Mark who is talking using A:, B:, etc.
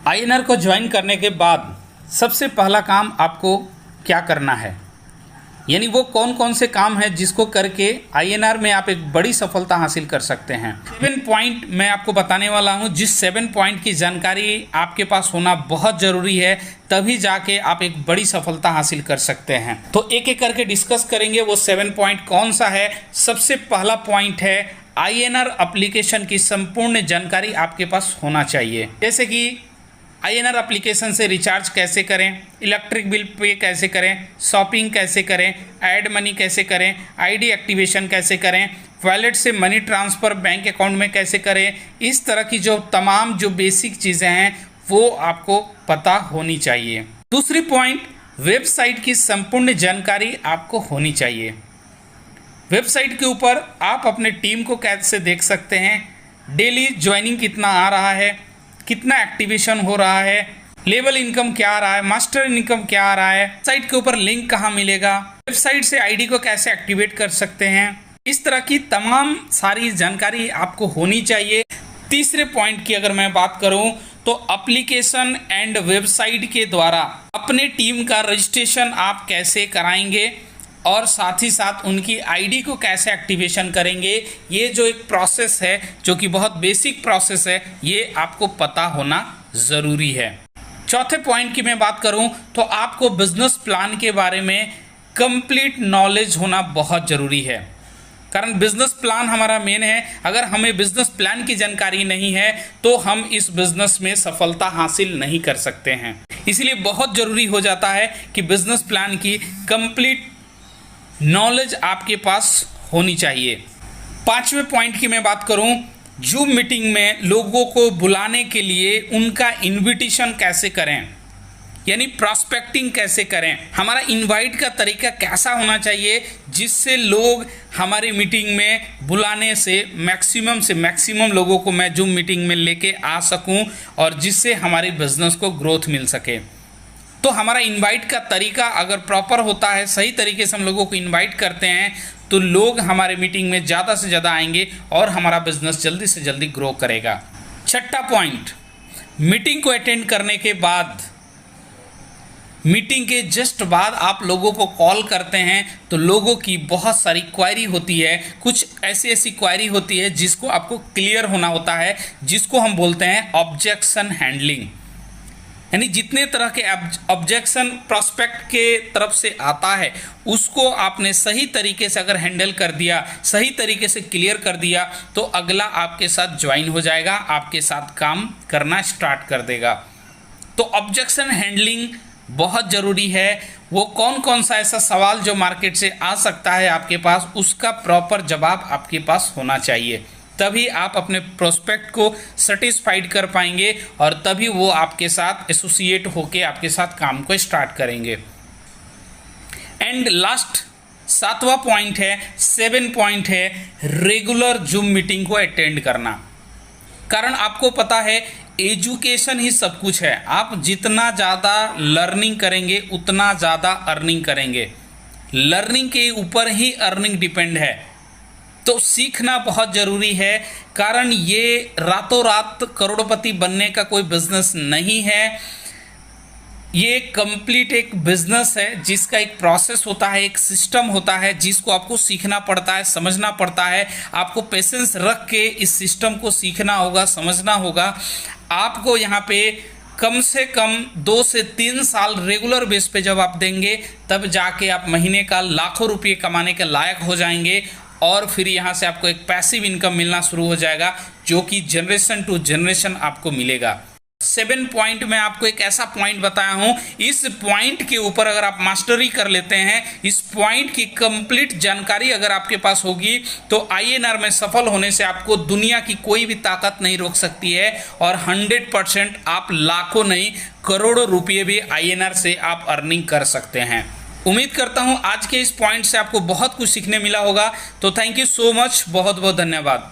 A: INR को join करने के बाद सबसे पहला काम आपको क्या करना है, यानी वो कौन कौन से काम हैं जिसको करके आईएनआर में आप एक बड़ी सफलता हासिल कर सकते हैं। 7 पॉइंट मैं आपको बताने वाला हूं, जिस 7 पॉइंट की जानकारी आपके पास होना बहुत ज़रूरी है, तभी जाके आप एक बड़ी सफलता हासिल कर सकते हैं। तो एक एक करके डिस्कस करेंगे वो 7 पॉइंट कौन सा है। सबसे पहला पॉइंट है आईएनआर एप्लीकेशन की संपूर्ण जानकारी आपके पास होना चाहिए। जैसे कि आईएनआर एप्लीकेशन से रिचार्ज कैसे करें, इलेक्ट्रिक बिल पे कैसे करें, शॉपिंग कैसे करें, ऐड मनी कैसे करें, आईडी एक्टिवेशन कैसे करें, वॉलेट से मनी ट्रांसफ़र बैंक अकाउंट में कैसे करें, इस तरह की जो तमाम जो बेसिक चीज़ें हैं वो आपको पता होनी चाहिए। दूसरी पॉइंट, वेबसाइट की संपूर्ण जानकारी आपको होनी चाहिए। वेबसाइट के ऊपर आप अपने टीम को कैसे देख सकते हैं, डेली ज्वाइनिंग कितना आ रहा है, कितना एक्टिवेशन हो रहा है, लेवल इनकम क्या आ रहा है, मास्टर इनकम क्या आ रहा है, साइट के ऊपर लिंक कहाँ मिलेगा, वेबसाइट से आईडी को कैसे एक्टिवेट कर सकते हैं, इस तरह की तमाम सारी जानकारी आपको होनी चाहिए। तीसरे पॉइंट की अगर मैं बात करूं तो एप्लीकेशन एंड वेबसाइट के द्वारा अपने टीम का रजिस्ट्रेशन आप कैसे कराएंगे और साथ ही साथ उनकी आईडी को कैसे एक्टिवेशन करेंगे। ये जो एक प्रोसेस है जो कि बहुत बेसिक प्रोसेस है, ये आपको पता होना ज़रूरी है। चौथे पॉइंट की मैं बात करूं तो आपको बिजनेस प्लान के बारे में कंप्लीट नॉलेज होना बहुत ज़रूरी है, कारण बिजनेस प्लान हमारा मेन है। अगर हमें बिजनेस प्लान की जानकारी नहीं है तो हम इस बिजनेस में सफलता हासिल नहीं कर सकते हैं। इसलिए बहुत ज़रूरी हो जाता है कि बिजनेस प्लान की कंप्लीट नॉलेज आपके पास होनी चाहिए। पांचवें पॉइंट की मैं बात करूं, जूम मीटिंग में लोगों को बुलाने के लिए उनका इनविटेशन कैसे करें, यानी प्रॉस्पेक्टिंग कैसे करें, हमारा इनवाइट का तरीका कैसा होना चाहिए जिससे लोग हमारी मीटिंग में बुलाने से मैक्सिमम लोगों को मैं जूम मीटिंग में लेके आ सकूं और जिससे हमारे बिजनेस को ग्रोथ मिल सके। तो हमारा इनवाइट का तरीका अगर प्रॉपर होता है, सही तरीके से हम लोगों को इनवाइट करते हैं तो लोग हमारे मीटिंग में ज़्यादा से ज़्यादा आएंगे और हमारा बिजनेस जल्दी से जल्दी ग्रो करेगा। छठा पॉइंट, मीटिंग को अटेंड करने के बाद, मीटिंग के जस्ट बाद आप लोगों को कॉल करते हैं तो लोगों की बहुत सारी क्वायरी होती है। कुछ ऐसी क्वायरी होती है जिसको आपको क्लियर होना होता है, जिसको हम बोलते हैं ऑब्जेक्शन हैंडलिंग। यानी जितने तरह के ऑब्जेक्शन प्रोस्पेक्ट के तरफ से आता है उसको आपने सही तरीके से अगर हैंडल कर दिया, सही तरीके से क्लियर कर दिया तो अगला आपके साथ ज्वाइन हो जाएगा, आपके साथ काम करना स्टार्ट कर देगा। तो ऑब्जेक्शन हैंडलिंग बहुत ज़रूरी है। वो कौन कौन सा ऐसा सवाल जो मार्केट से आ सकता है आपके पास, उसका प्रॉपर जवाब आपके पास होना चाहिए, तभी आप अपने प्रोस्पेक्ट को सेटिस्फाइड कर पाएंगे और तभी वो आपके साथ एसोसिएट होके आपके साथ काम को स्टार्ट करेंगे। एंड लास्ट 7वां पॉइंट है, 7 पॉइंट है रेगुलर जूम मीटिंग को अटेंड करना। कारण आपको पता है एजुकेशन ही सब कुछ है। आप जितना ज़्यादा लर्निंग करेंगे उतना ज़्यादा अर्निंग करेंगे। लर्निंग के ऊपर ही अर्निंग डिपेंड है। तो सीखना बहुत ज़रूरी है, कारण ये रातों रात करोड़पति बनने का कोई बिजनेस नहीं है। ये कंप्लीट एक बिजनेस है जिसका एक प्रोसेस होता है, एक सिस्टम होता है जिसको आपको सीखना पड़ता है, समझना पड़ता है। आपको पेशेंस रख के इस सिस्टम को सीखना होगा, समझना होगा। आपको यहाँ पे कम से कम 2 से 3 साल रेगुलर बेस पे जब आप देंगे तब जाके आप महीने का लाखों रुपये कमाने के लायक हो जाएंगे और फिर यहाँ से आपको एक पैसिव इनकम मिलना शुरू हो जाएगा जो कि जनरेशन टू जनरेशन आपको मिलेगा। 7 पॉइंट में आपको एक ऐसा पॉइंट बताया हूँ, इस पॉइंट के ऊपर अगर आप मास्टरी कर लेते हैं, इस पॉइंट की कंप्लीट जानकारी अगर आपके पास होगी तो आईएनआर में सफल होने से आपको दुनिया की कोई भी ताकत नहीं रोक सकती है और 100% आप लाखों नहीं करोड़ों रुपये भी आईएनआर से आप अर्निंग कर सकते हैं। उम्मीद करता हूं आज के इस पॉइंट से आपको बहुत कुछ सीखने मिला होगा। तो थैंक यू सो मच, बहुत बहुत धन्यवाद।